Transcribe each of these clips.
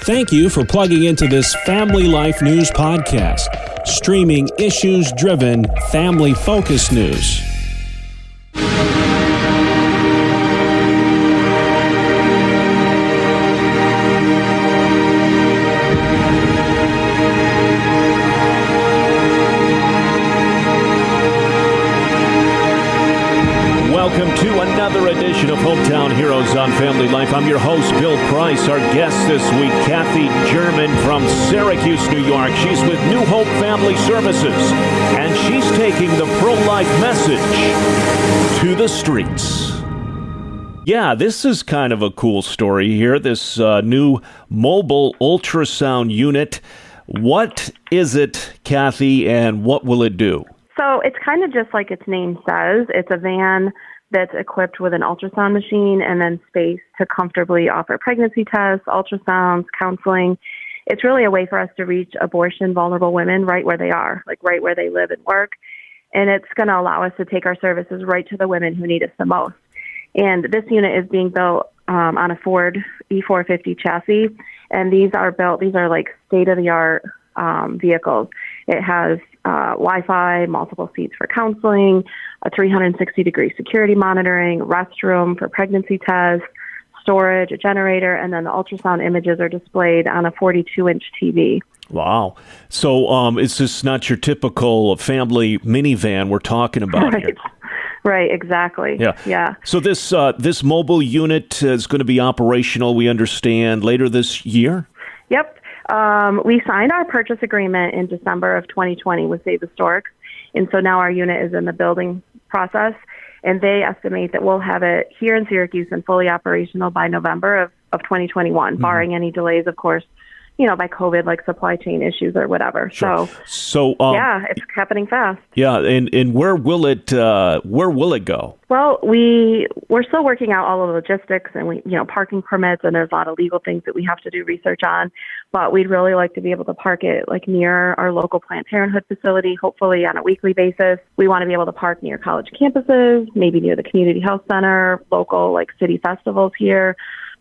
Thank you for plugging into this Family Life News podcast, streaming issues-driven, family-focused news. Welcome to another edition of Hometown Heroes on Family Life. I'm your host, Bill Price. Our guest this week, Kathy Jerman from Syracuse, New York. She's with New Hope Family Services, and she's taking the pro-life message to the streets. Yeah, this is kind of a cool story here, this new mobile ultrasound unit. What is it, Kathy, and what will it do? So it's kind of just like its name says. It's a van that's equipped with an ultrasound machine and then space to comfortably offer pregnancy tests, ultrasounds, counseling. It's really a way for us to reach abortion vulnerable women right where they are, like right where they live and work. And it's going to allow us to take our services right to the women who need us the most. And this unit is being built on a Ford E450 chassis. And these are like state-of-the-art vehicles. It has Wi-Fi, multiple seats for counseling, a 360-degree security monitoring, restroom for pregnancy tests, storage, a generator, and then the ultrasound images are displayed on a 42-inch TV. Wow. So it's just not your typical family minivan we're talking about here. Right, exactly. Yeah. So this mobile unit is going to be operational, we understand, later this year? Yep. We signed our purchase agreement in December of 2020 with Save the Storks, and so now our unit is in the building process, and they estimate that we'll have it here in Syracuse and fully operational by November of 2021, barring any delays, of course, by COVID, like supply chain issues or whatever. Sure. So yeah, it's happening fast. Yeah, and where will it go? Well, we're still working out all of the logistics and parking permits, and there's a lot of legal things that we have to do research on. But we'd really like to be able to park it like near our local Planned Parenthood facility, hopefully on a weekly basis. We want to be able to park near college campuses, maybe near the community health center, local like city festivals here,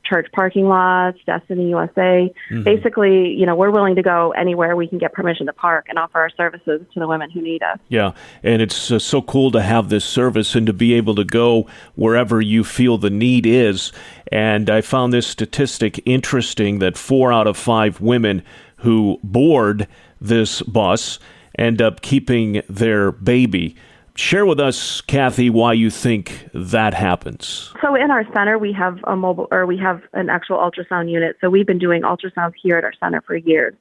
church parking lots, Destiny USA. Mm-hmm. Basically, we're willing to go anywhere we can get permission to park and offer our services to the women who need us. Yeah, and it's so cool to have this service and to be able to go wherever you feel the need is. And I found this statistic interesting that 4 out of 5 women who board this bus end up keeping their baby. Share with us, Kathy, why you think that happens. So in our center, we have we have an actual ultrasound unit. So we've been doing ultrasounds here at our center for years.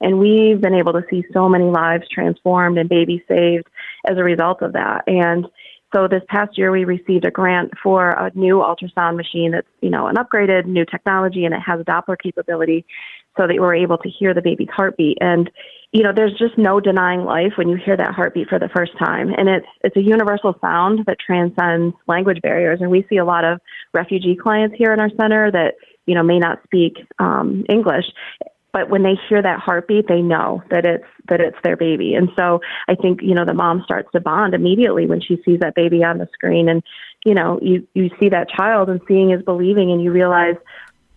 And we've been able to see so many lives transformed and babies saved as a result of that. And so this past year, we received a grant for a new ultrasound machine that's, an upgraded new technology, and it has a Doppler capability so that we're able to hear the baby's heartbeat. And there's just no denying life when you hear that heartbeat for the first time. And it's a universal sound that transcends language barriers. And we see a lot of refugee clients here in our center that, may not speak English. But when they hear that heartbeat, they know that it's their baby. And so I think, the mom starts to bond immediately when she sees that baby on the screen. And, you see that child, and seeing is believing, and you realize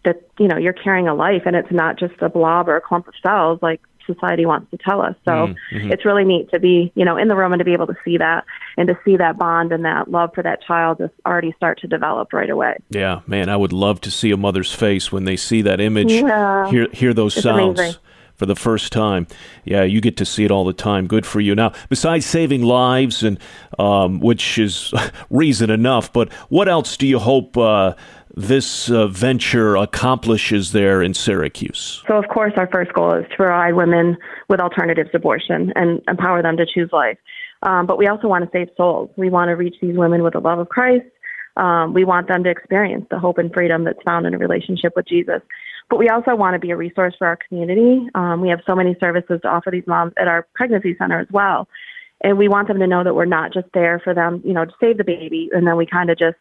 that, you're carrying a life, and it's not just a blob or a clump of cells like society wants to tell us. So It's really neat to be, in the room and to be able to see that, and to see that bond and that love for that child just already start to develop right away. Yeah, man, I would love to see a mother's face when they see that image, hear those sounds. Amazing. For the first time. Yeah, you get to see it all the time. Good for you. Now, besides saving lives, and which is reason enough, but what else do you hope this venture accomplishes there in Syracuse? So, of course, our first goal is to provide women with alternatives to abortion and empower them to choose life. But we also want to save souls. We want to reach these women with the love of Christ. We want them to experience the hope and freedom that's found in a relationship with Jesus. But we also want to be a resource for our community. We have so many services to offer these moms at our pregnancy center as well. And we want them to know that we're not just there for them, to save the baby, and then we kind of just,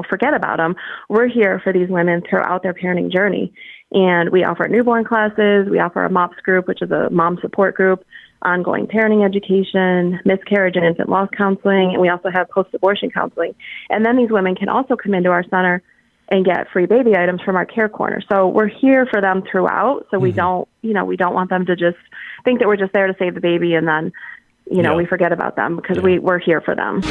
forget about them. We're here for these women throughout their parenting journey. And we offer newborn classes. We offer a MOPS group, which is a mom support group, ongoing parenting education, miscarriage and infant loss counseling, and we also have post-abortion counseling. And then these women can also come into our center and get free baby items from our care corner. So we're here for them throughout. So we don't want them to just think that we're just there to save the baby and then, we forget about them, because we're here for them.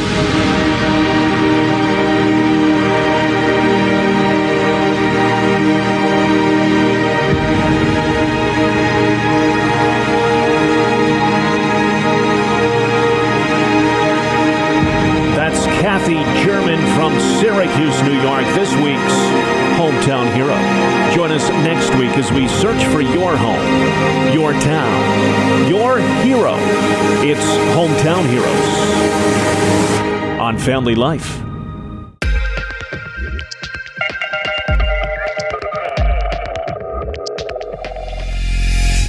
That's Kathy Jerman from Syracuse, New York, this week's Hometown Hero. Join us next week as we search for your home, your town, your hero. It's Hometown Heroes on Family Life.